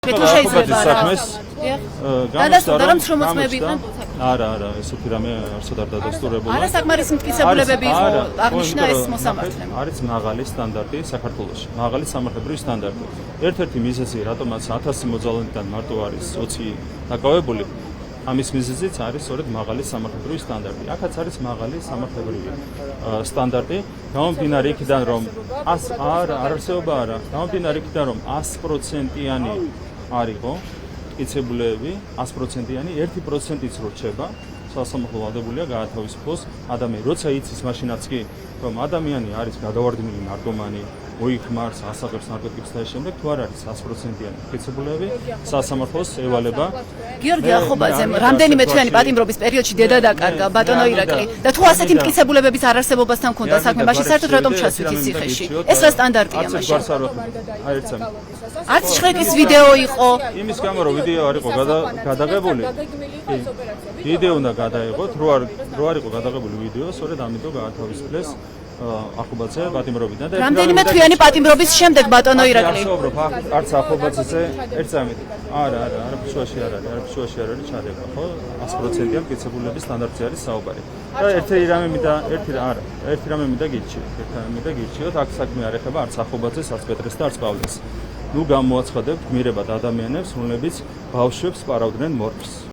თუ შეიძლება და შემოწმები იყვნენ არა, ესეთი რამე არსად არ დადასტურებულა. არა საკმარისი მტკიცებულებები იყო აღნიშნა ეს მოსამართლე. არის მაღალი სტანდარტი საქართველოში. მაღალი სამართლებრივი სტანდარტი. ერთ-ერთი მიზეზი, რატომაც 1000 მოძალადიდან მარტო არის 20 დაკავებული, ამის მიზეზიც არის სწორედ მაღალი სამართლებრივი სტანდარტი. აქაც არის მაღალი სამართლებრივი სტანდარტი. გამომდინარე იქიდან, რომ არარსეობა არა, გამომდინარე იქიდან, რომ 100%-იანი არისო მტკიცებულები 100%-იანი 1%-იც რო რჩება, სასამართლო ვალდებულია გაათავისუფლოს ადამიანი. როცა იცის მაშინაც კი, რომ ადამიანი არის გადავარდნილი ნარკომანი, მოიხმარს, ასაღებს ნარკოტიკებს და ამ შემდეგ, თუ არ არის 100%-იანი მტკიცებულები, სასამართლოს ევალება. გიორგი ახობაძე, რამდენიმე თვიანი პატიმრობის პერიოდში დედა დაკარგა ბატონო ირაკლი და თუ ასეთი მტკიცებულებების არარსებობასთან ქონდა საქმე, მაშინ საერთოდ რატომ ჩასვით ის ციხეში? ეს რა სტანდარტია მაშინ? არც შრეკის ვიდეო იყო. იმის გამო რომ ვიდეო არ იყო გადაღებული. ვიდეო უნდა გადაიღოთ, რო არ იყო გადაღებული ვიდეო, სწორედ ამიტომ გაათავისუფლეს ახობაძე პატიმრობიდან და რამდენიმე თვიანი პატიმრობის შემდეგ ბატონო ირაკლი. არც ახობაძეზე ერთ წამით. არა, არაფერში არ არის ჩადება, ხო? 100%-იან მტკიცებულების სტანდარტზე არის საუბარი. და ერთი რამე მინდა გირჩიოთ, აქ საქმე არ ეხება არც ახობაძეს, არც პეტრეს და არც პავლეს. ნუ გამოაცხადებთ გმირებად ადამიანებს, რომლებიც ბავშვებს პარავდნენ მორგს.